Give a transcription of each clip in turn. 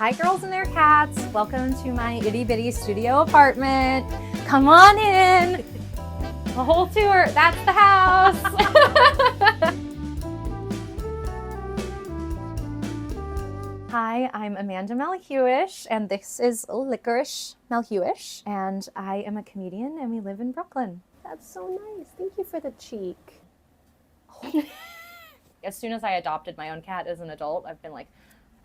Hi girls and their cats, welcome to my itty bitty studio apartment. Come on in, the whole tour, that's the house. Hi, I'm Amanda Melhuish and this is Licorice Melhuish and I am a comedian and we live in Brooklyn. That's so nice. Thank you for the cheek. As soon as I adopted my own cat as an adult, I've been like,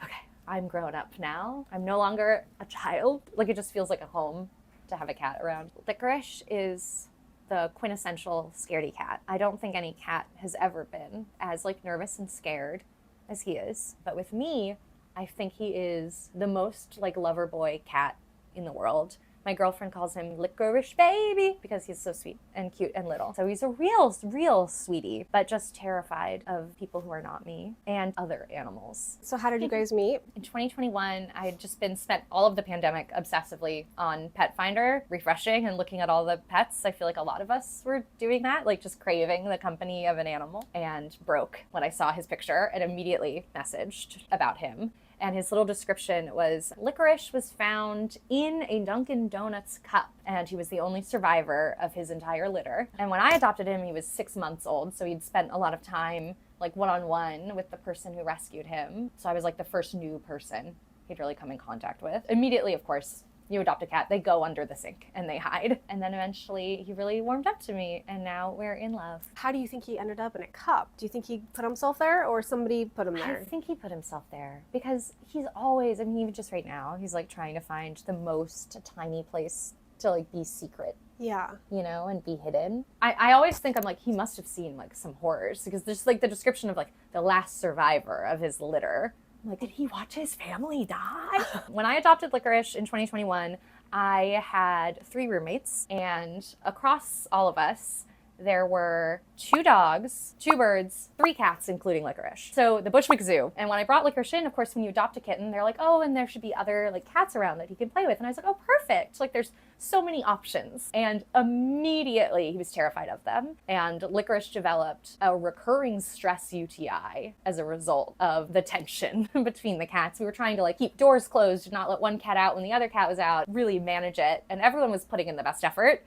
okay, I'm grown up now. I'm no longer a child. Like, it just feels like a home to have a cat around. Licorice is the quintessential scaredy cat. I don't think any cat has ever been as like nervous and scared as he is. But with me, I think he is the most like lover boy cat in the world. My girlfriend calls him Licorice baby because he's so sweet and cute and little. So he's a real sweetie, but just terrified of people who are not me and other animals. So how did you guys meet? In 2021, I had just spent all of the pandemic obsessively on Pet Finder, refreshing and looking at all the pets. I feel like a lot of us were doing that, like just craving the company of an animal, and broke when I saw his picture and immediately messaged about him. And his little description was, Licorice was found in a Dunkin' Donuts cup, and he was the only survivor of his entire litter. And when I adopted him, he was 6 months old, so he'd spent a lot of time like one-on-one with the person who rescued him. So I was like the first new person he'd really come in contact with. Immediately, of course, you adopt a cat, they go under the sink and they hide. And then eventually he really warmed up to me and now we're in love. How do you think he ended up in a cup? Do you think he put himself there or somebody put him there? I think he put himself there because he's always, I mean, even just right now, he's like trying to find the most tiny place to like be secret. Yeah. You know, and be hidden. I always think, I'm like, he must have seen like some horrors because there's like the description of like the last survivor of his litter. I'm like, did he watch his family die? When I adopted Licorice in 2021, I had 3 roommates, and across all of us, there were 2 dogs, 2 birds, 3 cats, including Licorice. So the Bushwick Zoo. And when I brought Licorice in, of course, when you adopt a kitten, they're like, oh, and there should be other like cats around that he can play with. And I was like, oh, perfect. Like there's so many options. And immediately he was terrified of them. And Licorice developed a recurring stress UTI as a result of the tension between the cats. We were trying to like keep doors closed, not let one cat out when the other cat was out, really manage it. And everyone was putting in the best effort.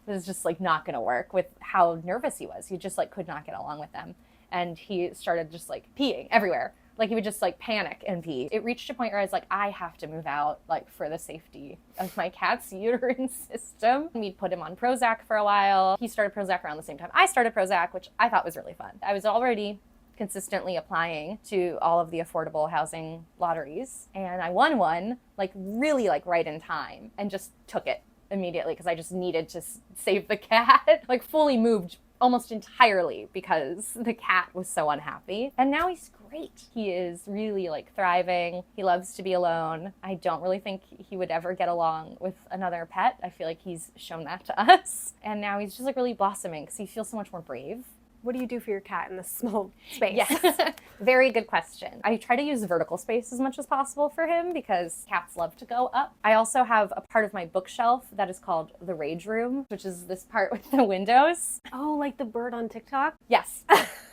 It was just like not gonna work with how nervous he was. He just like could not get along with them. And he started just like peeing everywhere. Like he would just like panic and pee. It reached a point where I was like, I have to move out like for the safety of my cat's uterine system. We'd put him on Prozac for a while. He started Prozac around the same time I started Prozac, which I thought was really fun. I was already consistently applying to all of the affordable housing lotteries. And I won one like really like right in time and just took it immediately because I just needed to save the cat. Like fully moved almost entirely because the cat was so unhappy. And now he's great. He is really like thriving. He loves to be alone. I don't really think he would ever get along with another pet. I feel like he's shown that to us. And now he's just like really blossoming because he feels so much more brave. What do you do for your cat in this small space? Yes, very good question. I try to use vertical space as much as possible for him because cats love to go up. I also have a part of my bookshelf that is called the Rage Room, which is this part with the windows. Oh, like the bird on TikTok? Yes.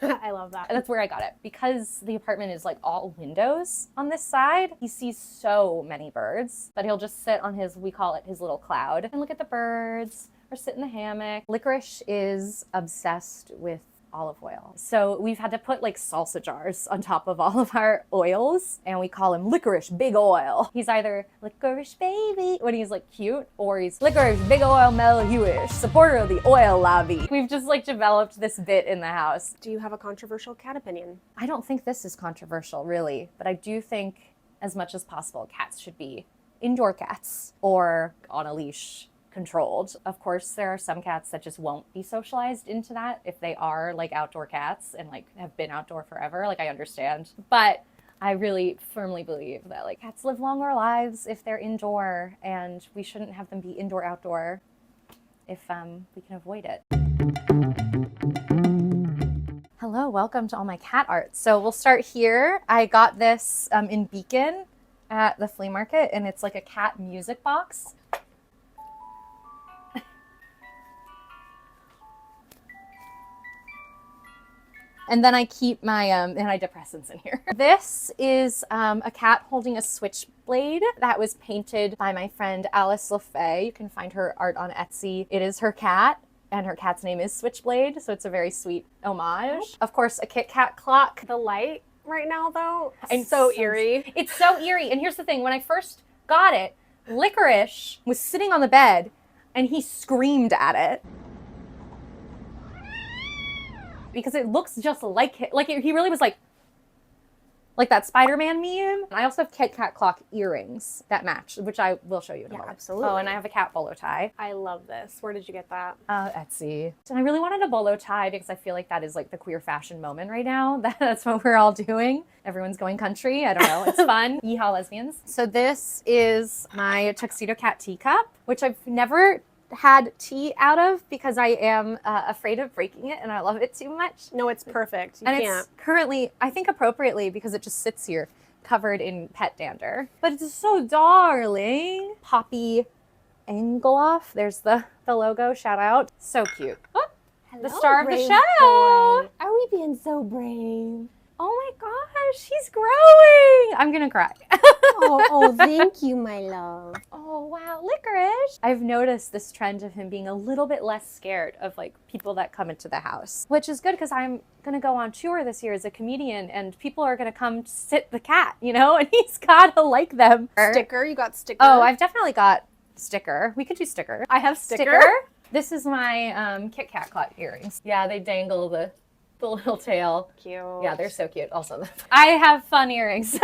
I love that. That's where I got it. Because the apartment is like all windows on this side, he sees so many birds that he'll just sit on his, we call it his little cloud, and look at the birds or sit in the hammock. Licorice is obsessed with olive oil. So we've had to put like salsa jars on top of all of our oils, and we call him Licorice Big Oil. He's either Licorice Baby when he's like cute, or he's Licorice Big Oil Melhuish, supporter of the oil lobby. We've just like developed this bit in the house. Do you have a controversial cat opinion? I don't think this is controversial really, but I do think as much as possible cats should be indoor cats or on a leash, controlled. Of course, there are some cats that just won't be socialized into that if they are like outdoor cats and like have been outdoor forever. Like I understand, but I really firmly believe that like cats live longer lives if they're indoor, and we shouldn't have them be indoor outdoor if we can avoid it. Hello, welcome to all my cat art. So we'll start here. I got this in Beacon at the flea market, and it's like a cat music box. And then I keep my antidepressants in here. This is a cat holding a switchblade that was painted by my friend Alice LaFay. You can find her art on Etsy. It is her cat, and her cat's name is Switchblade, so it's a very sweet homage. Of course, a Kit Kat clock. The light right now, though, It's so eerie. It's so eerie. And here's the thing. When I first got it, Licorice was sitting on the bed, and he screamed at it. Because it looks just like him. Like, he really was like that Spider-Man meme. I also have Kit Kat clock earrings that match, which I will show you in a moment. Absolutely. Oh, and I have a cat bolo tie. I love this. Where did you get that? Etsy. And I really wanted a bolo tie because I feel like that is like the queer fashion moment right now. That's what we're all doing. Everyone's going country. I don't know. It's fun. Yeehaw, lesbians. So this is my Tuxedo Cat teacup, which I've never had tea out of because I am afraid of breaking it and I love it too much. No, it's perfect. You And can't. it's currently, I think appropriately, because it just sits here covered in pet dander. But it's so darling. Poppy Engeloff. There's the logo. Shout out. So cute. Oh, the star of the brave show. boy. Are we being so brave? Oh my gosh, he's growing. I'm gonna cry. Oh, thank you, my love. Oh wow, Licorice. I've noticed this trend of him being a little bit less scared of like people that come into the house, which is good because I'm gonna go on tour this year as a comedian and people are gonna come sit the cat, you know, and he's gotta like them. Sticker, you got sticker. Oh, I've definitely got sticker. We could do sticker. I have sticker. This is my Kit Kat clock earrings. Yeah, they dangle the little tail. Cute. Yeah, they're so cute. Also, I have fun earrings.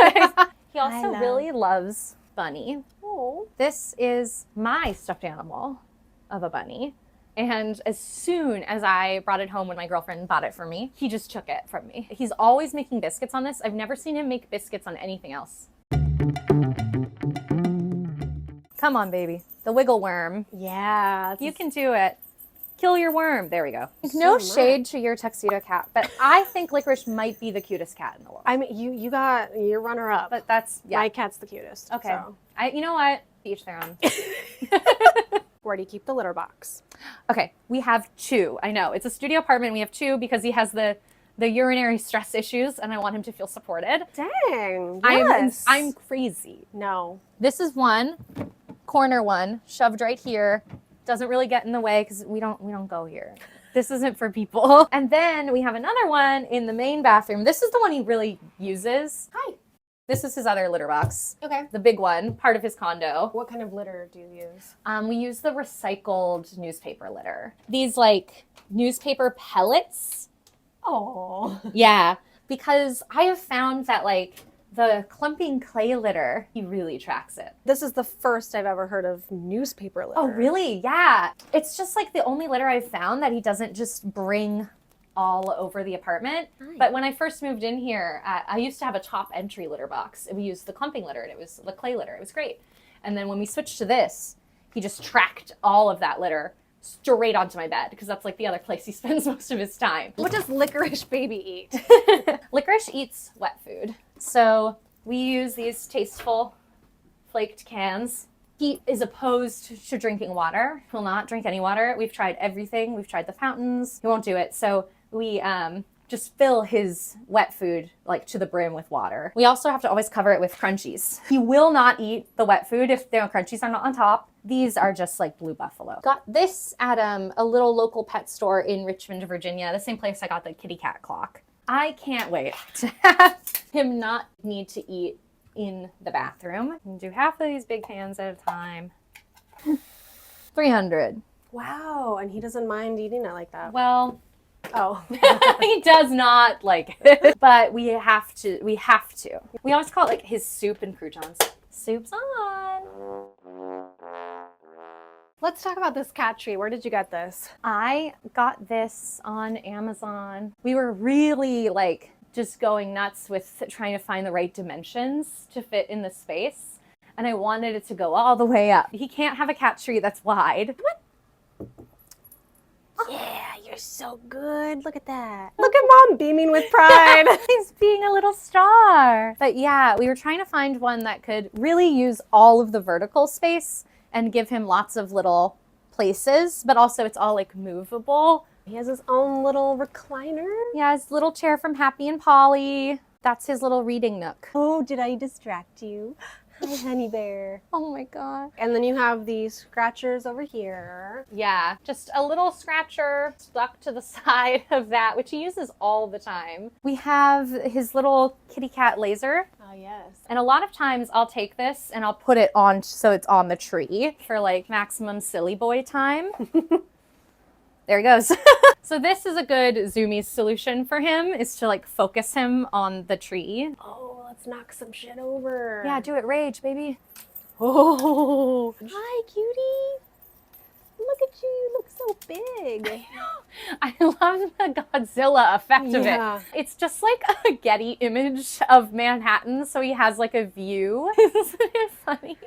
He also really loves Bunny. Oh. This is my stuffed animal of a bunny. And as soon as I brought it home when my girlfriend bought it for me, he just took it from me. He's always making biscuits on this. I've never seen him make biscuits on anything else. Come on, baby. The wiggle worm. Yeah. You can do it. Kill your worm. There we go. No shade to your tuxedo cat, but I think Licorice might be the cutest cat in the world. I mean, you got your runner up. But that's, yeah. My cat's the cutest. Okay. So. You know what? Each their own. Where do you keep the litter box? Okay, we have two. I know. It's a studio apartment. We have two because he has the urinary stress issues and I want him to feel supported. Dang. Yes. I'm crazy. No. This is one, corner one, shoved right here. Doesn't really get in the way because we don't go here. This isn't for people. And then we have another one in the main bathroom. This is the one he really uses. Hi. This is his other litter box. Okay. The big one, part of his condo. What kind of litter do you use? We use the recycled newspaper litter. These like newspaper pellets. Oh. Yeah, because I have found that like the clumping clay litter, he really tracks it. This is the first I've ever heard of newspaper litter. Oh, really? Yeah. It's just like the only litter I've found that he doesn't just bring all over the apartment. Nice. But when I first moved in here, I used to have a top entry litter box. And we used the clumping litter and it was the clay litter. It was great. And then when we switched to this, he just tracked all of that litter straight onto my bed because that's like the other place he spends most of his time. What does Licorice baby eat? Licorice eats wet food. So we use these tasteful flaked cans. He is opposed to drinking water. He will not drink any water. We've tried everything. We've tried the fountains. He won't do it. So we just fill his wet food like to the brim with water. We also have to always cover it with crunchies. He will not eat the wet food if the crunchies are not on top. These are just like Blue Buffalo. Got this at a little local pet store in Richmond, Virginia, the same place I got the kitty cat clock. I can't wait to have him not need to eat in the bathroom. You can do half of these big pans at a time. 300. Wow, and he doesn't mind eating it like that. Well, Oh. he does not like it, but we have to. We always call it like his soup and croutons. Soup's on. Let's talk about this cat tree. Where did you get this? I got this on Amazon. We were really like just going nuts with trying to find the right dimensions to fit in the space. And I wanted it to go all the way up. He can't have a cat tree that's wide. Yeah, you're so good. Look at that. Look at Mom beaming with pride. He's being a little star. But yeah, we were trying to find one that could really use all of the vertical space and give him lots of little places, but also it's all like movable He has his own little recliner. Yeah, his little chair from Happy and Polly. That's his little reading nook. Oh, did I distract you? Hi, honey bear. Oh my God. And then you have these scratchers over here. Yeah, just a little scratcher stuck to the side of that, which he uses all the time. We have his little kitty cat laser. Oh, yes. And a lot of times I'll take this and I'll put it on so it's on the tree for like maximum silly boy time. There he goes. So this is a good zoomies solution for him, is to like focus him on the tree. Oh, let's knock some shit over. Yeah, do it, rage, baby. Oh, hi, cutie. Look at you. You look so big. I love the Godzilla effect of Yeah. it. It's just like a Getty image of Manhattan, so he has like a view. Isn't it funny?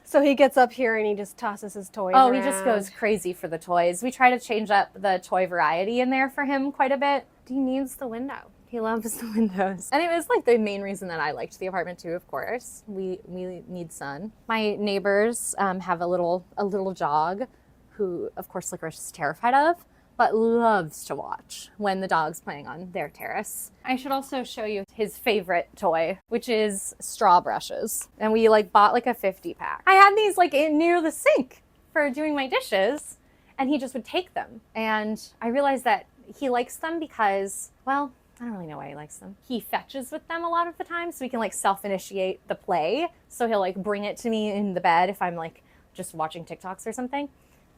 So he gets up here and he just tosses his toys Oh, around. he just goes crazy for the toys. We try to change up the toy variety in there for him quite a bit. He needs the window. He loves the windows. And it was like the main reason that I liked the apartment too, of course. We need sun. My neighbors have a little dog who, of course, Licorice is terrified of, but loves to watch when the dog's playing on their terrace. I should also show you his favorite toy, which is straw brushes. And we like bought like a 50 pack. I had these like near the sink for doing my dishes, and he just would take them. And I realized that he likes them because, well, I don't really know why he likes them. He fetches with them a lot of the time, so he can like self-initiate the play. So he'll like bring it to me in the bed if I'm like just watching TikToks or something.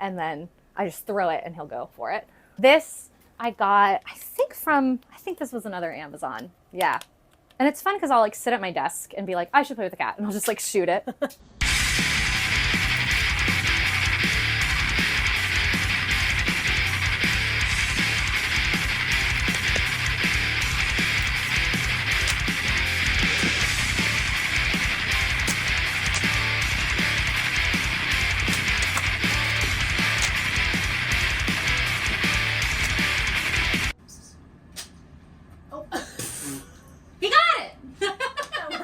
And then I just throw it and he'll go for it. This I got, I think this was another Amazon. Yeah. And it's fun because I'll like sit at my desk and be like, I should play with the cat. And I'll just like shoot it. He got it!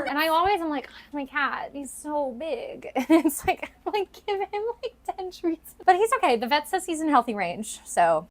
And I always am like, oh, my cat, he's so big. And it's like, I'm like, give him like 10 treats. But he's okay. The vet says he's in healthy range, so.